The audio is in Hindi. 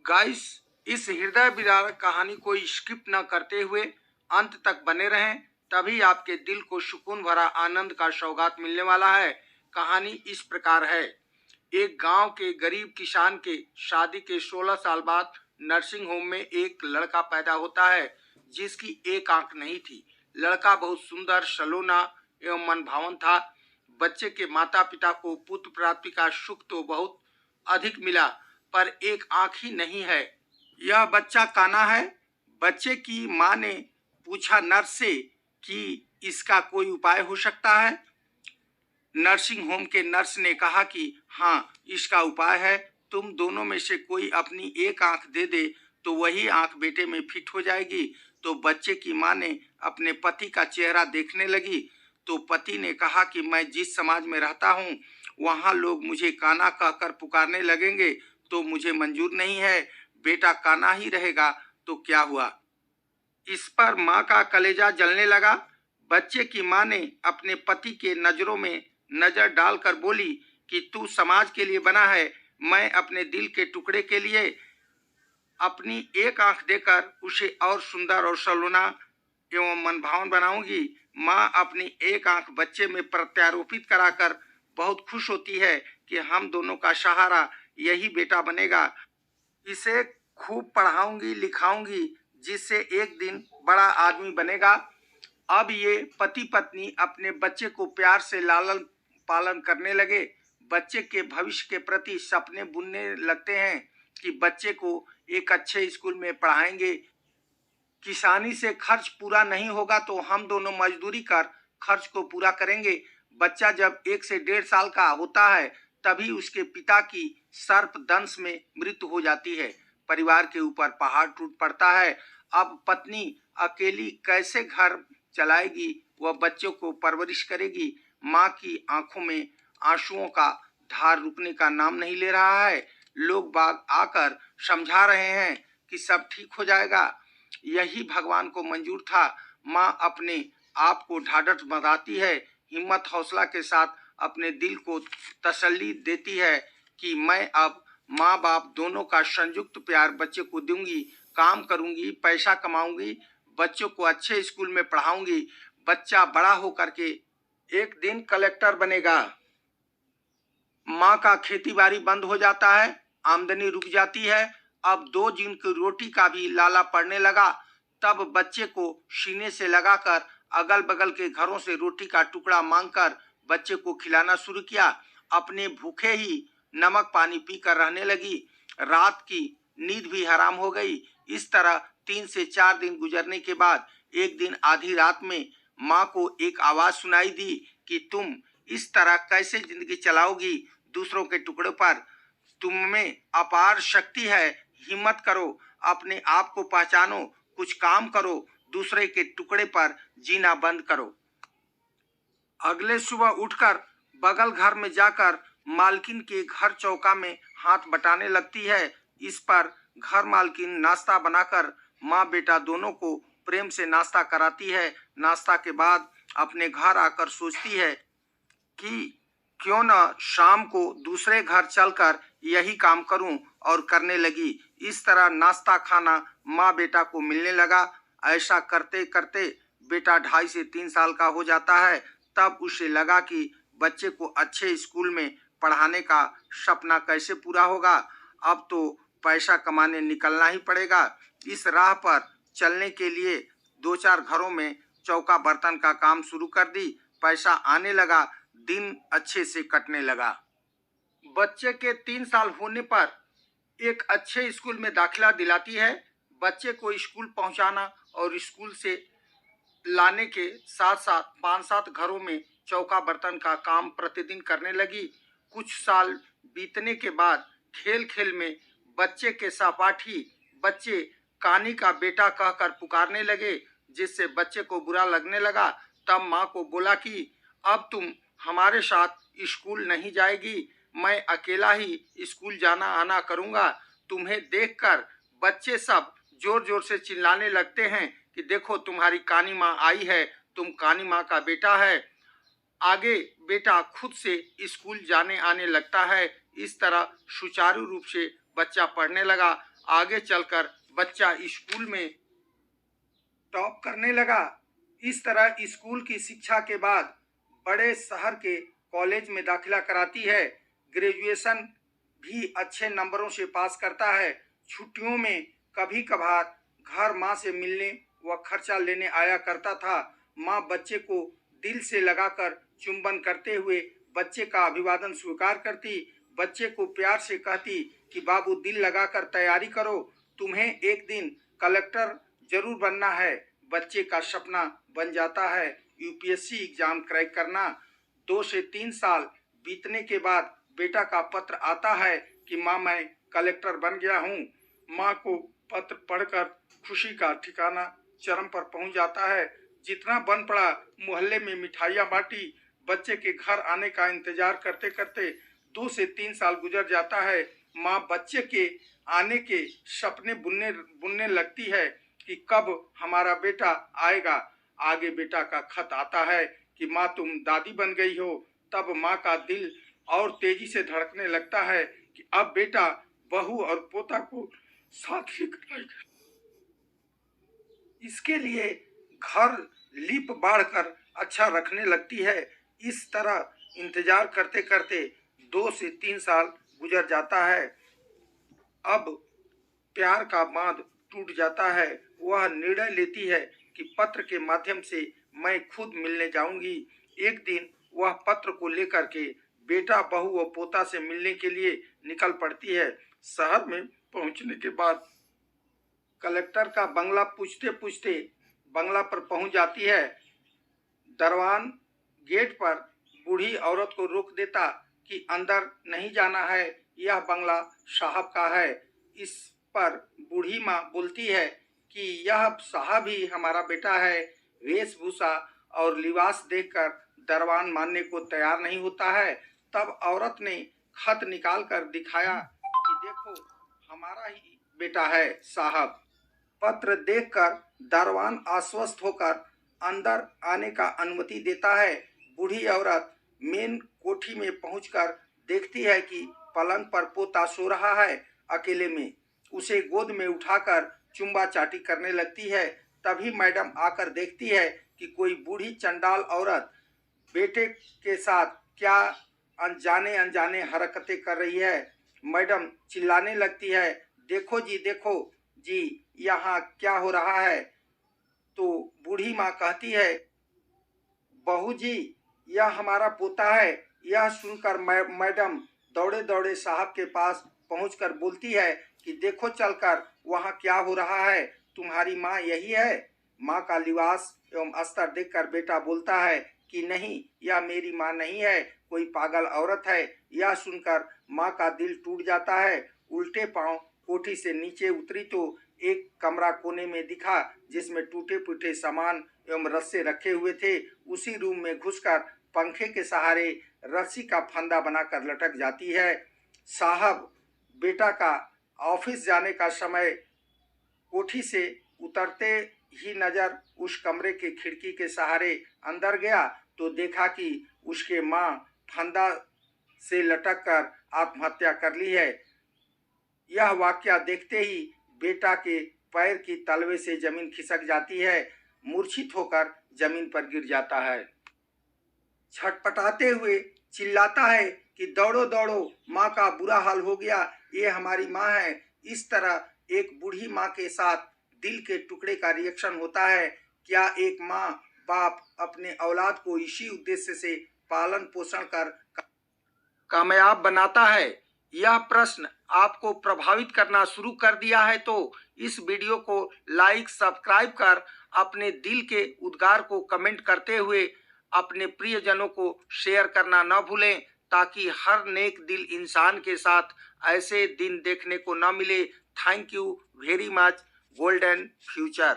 गाइस, इस हृदय विदारक कहानी को स्किप न करते हुए अंत तक बने रहें, तभी आपके दिल को सुकून भरा आनंद का सौगात मिलने वाला है। कहानी इस प्रकार है। एक गांव के गरीब किसान के शादी के 16 साल बाद नर्सिंग होम में एक लड़का पैदा होता है जिसकी एक आंख नहीं थी। लड़का बहुत सुंदर, सलोना एवं मनभावन था। बच्चे के माता पिता को पुत्र प्राप्ति का सुख तो बहुत अधिक मिला, पर एक आंख ही नहीं है। यह बच्चा काना है। बच्चे की मां ने पूछा नर्स से कि इसका कोई उपाय हो सकता है। नर्सिंग होम के नर्स ने कहा कि हाँ, इसका उपाय है। तुम दोनों में से कोई अपनी एक आंख दे दे तो वही आंख बेटे में फिट हो जाएगी। तो बच्चे की मां ने अपने पति का चेहरा देखने लगी तो पति ने कहा कि मैं जिस समाज में रहता हूँ वहाँ लोग मुझे काना कहकर पुकारने लगेंगे तो मुझे मंजूर नहीं है। बेटा काना ही रहेगा तो क्या हुआ। इस पर माँ का कलेजा जलने लगा। बच्चे की माँ ने अपने पति के नजरों में नजर डालकर बोली कि तू समाज के लिए बना है, मैं अपने दिल के टुकड़े के लिए अपनी एक आंख देकर उसे और सुंदर और सलोना एवं मनभावन बनाऊंगी। माँ अपनी एक आंख बच्चे में प्रत्यारोपित कराकर बहुत खुश होती है कि हम दोनों का सहारा यही बेटा बनेगा। इसे खूब पढ़ाऊंगी लिखाऊंगी जिससे एक दिन बड़ा आदमी बनेगा। अब ये पति पत्नी अपने बच्चे को प्यार से लालन पालन करने लगे। बच्चे के भविष्य के प्रति सपने बुनने लगते हैं कि बच्चे को एक अच्छे स्कूल में पढ़ाएंगे। किसानी से खर्च पूरा नहीं होगा तो हम दोनों मजदूरी कर खर्च को पूरा करेंगे। बच्चा जब 1 से 1.5 साल का होता है तभी उसके पिता की सर्प दंश में मृत्यु हो जाती है। परिवार के ऊपर पहाड़ टूट पड़ता है। अब पत्नी अकेली कैसे घर चलाएगी, वह बच्चों को परवरिश करेगी। माँ की आंखों में आंसुओं का धार रुकने का नाम नहीं ले रहा है। लोग बाग आकर समझा रहे हैं कि सब ठीक हो जाएगा। यही भगवान को मंजूर था। माँ अपने आप को ढाढ़स बंधाती है, हिम्मत हौसला के साथ अपने दिल को तसल्ली देती है कि मैं अब माँ बाप दोनों का संयुक्त प्यार बच्चे को दूंगी, काम करूंगी, पैसा कमाऊंगी, बच्चों को अच्छे स्कूल में पढ़ाऊंगी। बच्चा बड़ा होकर के एक दिन कलेक्टर बनेगा। माँ का खेती बाड़ी बंद हो जाता है, आमदनी रुक जाती है। अब 2 दिन की रोटी का भी लाला पड़ने लगा। तब बच्चे को सीने से लगाकर अगल बगल के घरों से रोटी का टुकड़ा मांगकर बच्चे को खिलाना शुरू किया। अपने भूखे ही नमक पानी पीकर रहने लगी। रात की नींद भी हराम हो गई। इस तरह 3 से 4 दिन गुजरने के बाद एक दिन आधी रात में माँ को एक आवाज सुनाई दी कि तुम इस तरह कैसे जिंदगी चलाओगी दूसरों के टुकड़ों पर। तुम में अपार शक्ति है, हिम्मत करो, अपने आप को पहचानो, कुछ काम करो, दूसरे के टुकड़े पर जीना बंद करो। अगले सुबह उठकर बगल घर में जाकर मालकिन के घर चौका में हाथ बटाने लगती है। इस पर घर मालकिन नाश्ता बनाकर माँ बेटा दोनों को प्रेम से नाश्ता कराती है। नाश्ता के बाद अपने घर आकर सोचती है कि क्यों न शाम को दूसरे घर चलकर यही काम करूं, और करने लगी। इस तरह नाश्ता खाना माँ बेटा को मिलने लगा। ऐसा करते करते बेटा 2.5 से 3 साल का हो जाता है। तब उसे लगा कि बच्चे को अच्छे स्कूल में पढ़ाने का सपना कैसे पूरा होगा। अब तो पैसा कमाने निकलना ही पड़ेगा। इस राह पर चलने के लिए 2-4 घरों में चौका बर्तन का काम शुरू कर दी। पैसा आने लगा, दिन अच्छे से कटने लगा। बच्चे के 3 साल होने पर एक अच्छे स्कूल में दाखिला दिलाती है। बच्चे को स्कूल पहुंचाना और स्कूल से लाने के साथ साथ 5-7 घरों में चौका बर्तन का काम प्रतिदिन करने लगी। कुछ साल बीतने के बाद खेल खेल में बच्चे के सहपाठी बच्चे कानी का बेटा कहकर पुकारने लगे, जिससे बच्चे को बुरा लगने लगा। तब माँ को बोला कि अब तुम हमारे साथ स्कूल नहीं जाएगी, मैं अकेला ही स्कूल जाना आना करूँगा। तुम्हें देखकर बच्चे सब जोर जोर से चिल्लाने लगते हैं कि देखो तुम्हारी कानी माँ आई है, तुम कानी माँ का बेटा है। आगे बेटा खुद से स्कूल जाने आने लगता है। इस तरह सुचारू रूप से बच्चा पढ़ने लगा। आगे चलकर बच्चा स्कूल में टॉप करने लगा। इस तरह स्कूल की शिक्षा के बाद बड़े शहर के कॉलेज में दाखिला कराती है। ग्रेजुएशन भी अच्छे नंबरों से पास करता है। छुट्टियों में कभी कभार घर माँ से मिलने व खर्चा लेने आया करता था। माँ बच्चे को दिल से लगाकर चुंबन करते हुए बच्चे का अभिवादन स्वीकार करती। बच्चे को प्यार से कहती कि बाबू दिल लगाकर तैयारी करो, तुम्हें एक दिन कलेक्टर जरूर बनना है। बच्चे का सपना बन जाता है यूपीएससी एग्जाम क्रैक करना। 2 से 3 साल बीतने के बाद बेटा का पत्र आता है कि माँ मैं कलेक्टर बन गया हूँ। माँ को पत्र पढ़कर खुशी का ठिकाना चरम पर पहुँच जाता है। जितना बन पड़ा मोहल्ले में मिठाइयाँ बांटी। बच्चे के घर आने का इंतजार करते करते 2 से 3 साल गुजर जाता है। माँ बच्चे के आने के सपने बुनने लगती है कि कब हमारा बेटा आएगा। आगे बेटा का खत आता है कि माँ तुम दादी बन गई हो। तब माँ का दिल और तेजी से धड़कने लगता है कि अब बेटा बहू और पोता को साथ लेकर आएगा। इसके लिए घर लीप बाढ़ कर अच्छा रखने लगती है। इस तरह इंतजार करते करते 2 से 3 साल गुजर जाता है। अब प्यार का बांध टूट जाता है। वह निर्णय लेती है कि पत्र के माध्यम से मैं खुद मिलने जाऊंगी। एक दिन वह पत्र को लेकर के बेटा बहू व पोता से मिलने के लिए निकल पड़ती है। शहर में पहुंचने के बाद कलेक्टर का बंगला पूछते पूछते बंगला पर पहुंच जाती है। दरवान गेट पर बूढ़ी औरत को रोक देता कि अंदर नहीं जाना है, यह बंगला साहब का है। इस पर बूढ़ी माँ बोलती है कि यह साहब ही हमारा बेटा है। वेशभूषा और लिबास देखकर दरवान मानने को तैयार नहीं होता है। तब औरत ने खत निकाल कर दिखाया कि देखो हमारा ही बेटा है साहब। पत्र देखकर दरवान आश्वस्त होकर अंदर आने का अनुमति देता है। बूढ़ी औरत मेन कोठी में पहुंचकर देखती है कि पलंग पर पोता सो रहा है अकेले में। उसे गोद में उठाकर चुम्बा चाटी करने लगती है। तभी मैडम आकर देखती है कि कोई बूढ़ी चंडाल औरत बेटे के साथ क्या अनजाने अनजाने हरकतें कर रही है। मैडम चिल्लाने लगती है, देखो जी यहाँ क्या हो रहा है। तो बूढ़ी माँ कहती है, बहू जी यह हमारा पोता है। यह सुनकर मैडम दौड़े दौड़े साहब के पास पहुंचकर बोलती है कि देखो चलकर वहाँ क्या हो रहा है, तुम्हारी माँ यही है। माँ का लिबास एवं अस्तर देखकर बेटा बोलता है कि नहीं, यह मेरी माँ नहीं है, कोई पागल औरत है। यह सुनकर माँ का दिल टूट जाता है। उल्टे पांव कोठी से नीचे उतरी तो एक कमरा कोने में दिखा जिसमें टूटे फूटे सामान एवं रस्से रखे हुए थे। उसी रूम में घुसकर पंखे के सहारे रस्सी का फंदा बनाकर लटक जाती है। साहब बेटा का ऑफिस जाने का समय कोठी से उतरते ही नजर उस कमरे के खिड़की के सहारे अंदर गया तो देखा कि उसके माँ फंदा से लटक कर आत्महत्या कर ली है। यह वाकया देखते ही बेटा के पैर की तलवे से जमीन खिसक जाती है। मूर्छित होकर जमीन पर गिर जाता है। छटपटाते हुए चिल्लाता है कि दौड़ो दौड़ो, माँ का बुरा हाल हो गया, ये हमारी माँ है। इस तरह एक बूढ़ी माँ के साथ दिल के टुकड़े का रिएक्शन होता है। क्या एक माँ बाप अपने औलाद को इसी उद्देश्य से पालन पोषण कर कामयाब बनाता है? यह प्रश्न आपको प्रभावित करना शुरू कर दिया है तो इस वीडियो को लाइक सब्सक्राइब कर अपने दिल के उद्गार को कमेंट करते हुए अपने प्रियजनों को शेयर करना न भूलें ताकि हर नेक दिल इंसान के साथ ऐसे दिन देखने को न मिले। Thank you very much. Golden future.